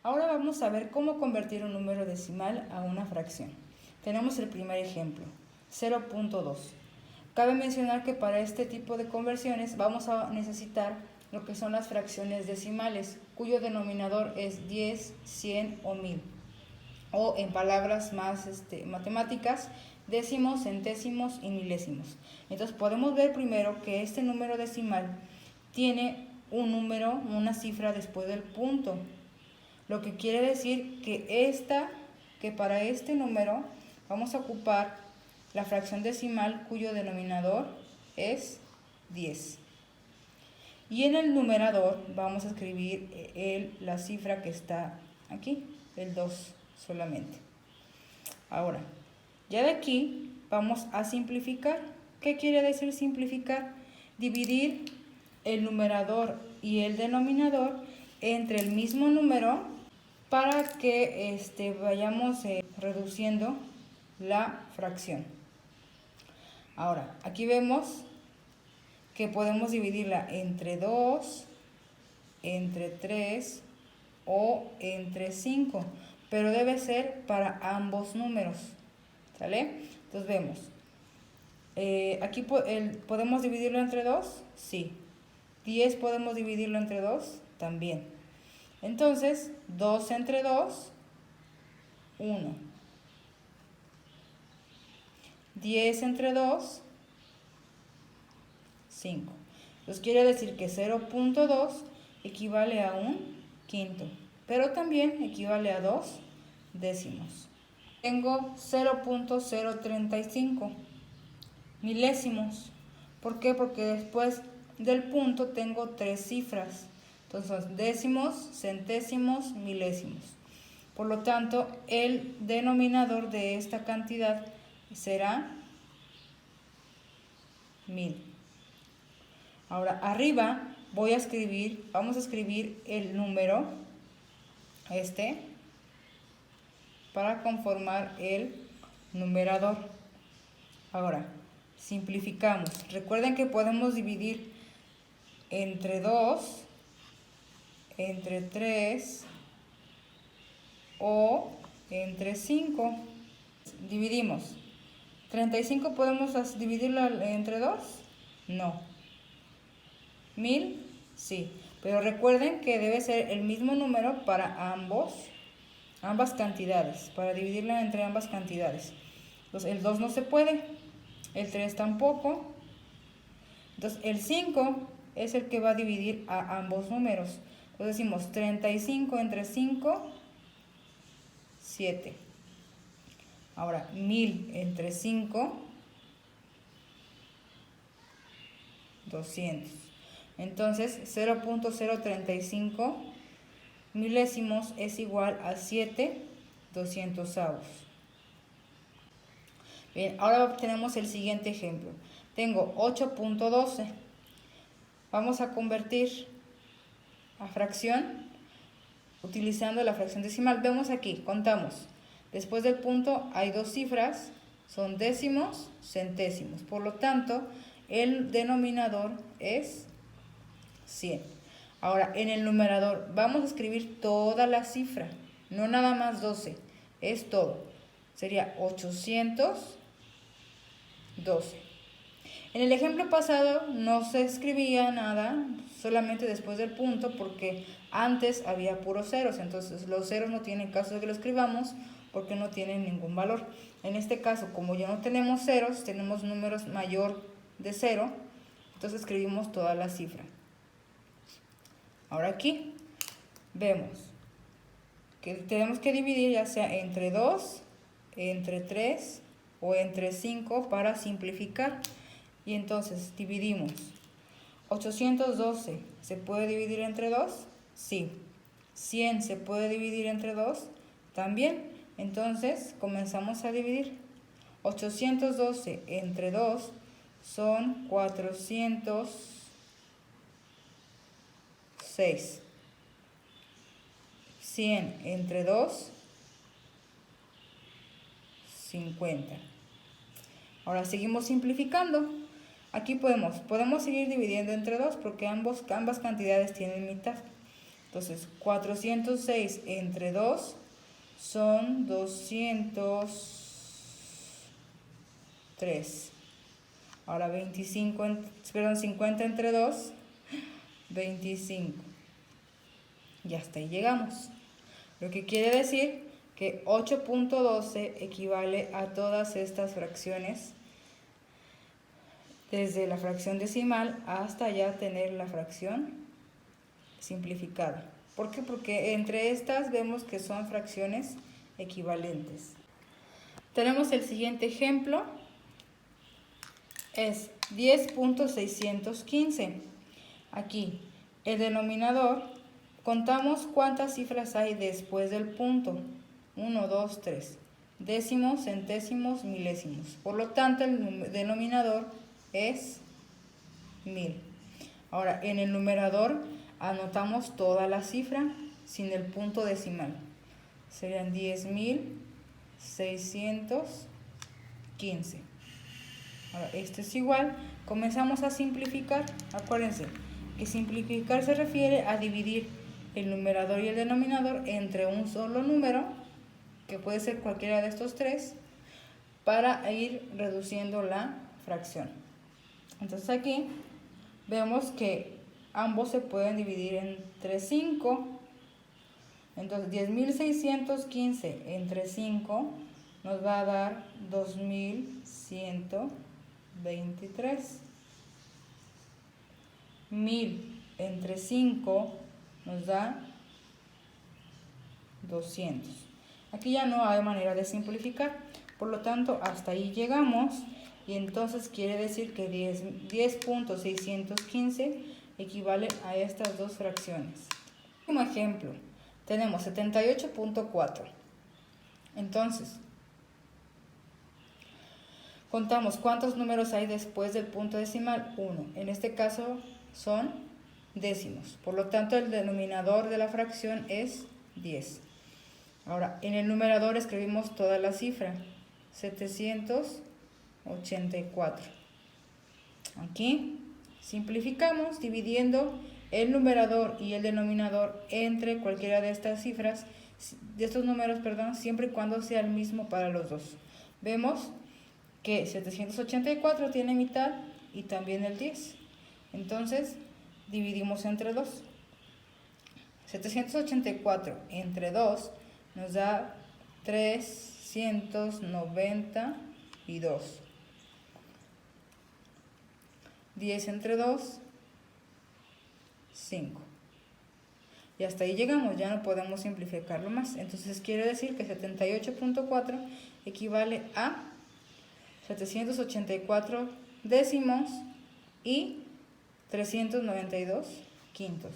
Ahora vamos a ver cómo convertir un número decimal a una fracción. Tenemos el primer ejemplo, 0.2. Cabe mencionar que para este tipo de conversiones vamos a necesitar lo que son las fracciones decimales, cuyo denominador es 10, 100 o 1000. O en palabras más matemáticas, décimos, centésimos y milésimos. Entonces podemos ver primero que este número decimal tiene un número, una cifra después del punto. Lo que quiere decir que para este número vamos a ocupar la fracción decimal cuyo denominador es 10. Y en el numerador vamos a escribir la cifra que está aquí, el 2 solamente. Ahora, ya de aquí vamos a simplificar. ¿Qué quiere decir simplificar? Dividir el numerador y el denominador entre el mismo número para que vayamos reduciendo la fracción. Ahora, aquí vemos que podemos dividirla entre 2, entre 3 o entre 5, pero debe ser para ambos números, ¿sale? Entonces vemos, aquí ¿podemos dividirlo entre 2? Sí. 10 podemos dividirlo entre 2, también. Entonces, 2 entre 2, 1. 10 entre 2, 5. Entonces quiere decir que 0.2 equivale a un quinto, pero también equivale a 2 décimos. Tengo 0.035 milésimos. ¿Por qué? Porque después del punto tengo 3 cifras. Entonces, décimos, centésimos, milésimos. Por lo tanto, el denominador de esta cantidad será 1000. Ahora, arriba vamos a escribir el número, para conformar el numerador. Ahora, simplificamos. Recuerden que podemos dividir entre 2, entre 3 o entre 5. Dividimos. ¿35 podemos dividirlo entre 2? No. 1000, sí. Pero recuerden que debe ser el mismo número para ambas cantidades, para dividirla entre ambas cantidades. Entonces, el 2 no se puede, el 3 tampoco. Entonces, el 5 es el que va a dividir a ambos números. Entonces, decimos 35 entre 5, 7. Ahora, 1000 entre 5, 200. Entonces, 0.035 milésimos es igual a 7 200avos. Bien, ahora tenemos el siguiente ejemplo. Tengo 8.12. Vamos a convertir a fracción utilizando la fracción decimal. Vemos aquí, contamos. Después del punto hay 2 cifras, son décimos, centésimos. Por lo tanto, el denominador es 100. Ahora, en el numerador vamos a escribir toda la cifra, no nada más 12, es todo. Sería 812. En el ejemplo pasado no se escribía nada, solamente después del punto, porque antes había puros ceros. Entonces los ceros no tienen caso de que lo escribamos porque no tienen ningún valor. En este caso, como ya no tenemos ceros, tenemos números mayor de 0, entonces escribimos toda la cifra. Ahora aquí vemos que tenemos que dividir ya sea entre 2, entre 3 o entre 5 para simplificar. Y entonces dividimos. 812 ¿se puede dividir entre 2? Sí. 100 ¿se puede dividir entre 2? También. Entonces comenzamos a dividir. 812 entre 2 son 406. 100 entre 2, 50. Ahora seguimos simplificando. Aquí podemos seguir dividiendo entre 2 porque ambas cantidades tienen mitad. Entonces, 406 entre 2 son 203. Ahora 50 entre 2, 25. Y hasta ahí llegamos. Lo que quiere decir que 8.12 equivale a todas estas fracciones, desde la fracción decimal hasta ya tener la fracción simplificada. ¿Por qué? Porque entre estas vemos que son fracciones equivalentes. Tenemos el siguiente ejemplo, es 10.615. Aquí, el denominador, contamos cuántas cifras hay después del punto. 1, 2, 3. Décimos, centésimos, milésimos. Por lo tanto, el denominador es 1000. Ahora, en el numerador anotamos toda la cifra sin el punto decimal. Serían 10.615. Ahora, esto es igual. Comenzamos a simplificar. Acuérdense que simplificar se refiere a dividir el numerador y el denominador entre un solo número, que puede ser cualquiera de estos tres, para ir reduciendo la fracción. Entonces aquí vemos que ambos se pueden dividir entre 5. Entonces 10.615 entre 5 nos va a dar 2.123. 1000 entre 5 nos da 200. Aquí ya no hay manera de simplificar, por lo tanto hasta ahí llegamos, y entonces quiere decir que 10.615 equivale a estas dos fracciones. Como ejemplo, tenemos 78.4. Entonces, contamos cuántos números hay después del punto decimal. 1. En este caso son décimos. Por lo tanto, el denominador de la fracción es 10. Ahora, en el numerador escribimos toda la cifra. 784. Aquí simplificamos dividiendo el numerador y el denominador entre cualquiera de estas cifras, de estos números, perdón, siempre y cuando sea el mismo para los dos. Vemos que 784 tiene mitad y también el 10. Entonces, dividimos entre 2. 784 entre 2 nos da 392. 10 entre 2, 5. Y hasta ahí llegamos, ya no podemos simplificarlo más. Entonces quiere decir que 78.4 equivale a 784 décimos y 392 quintos.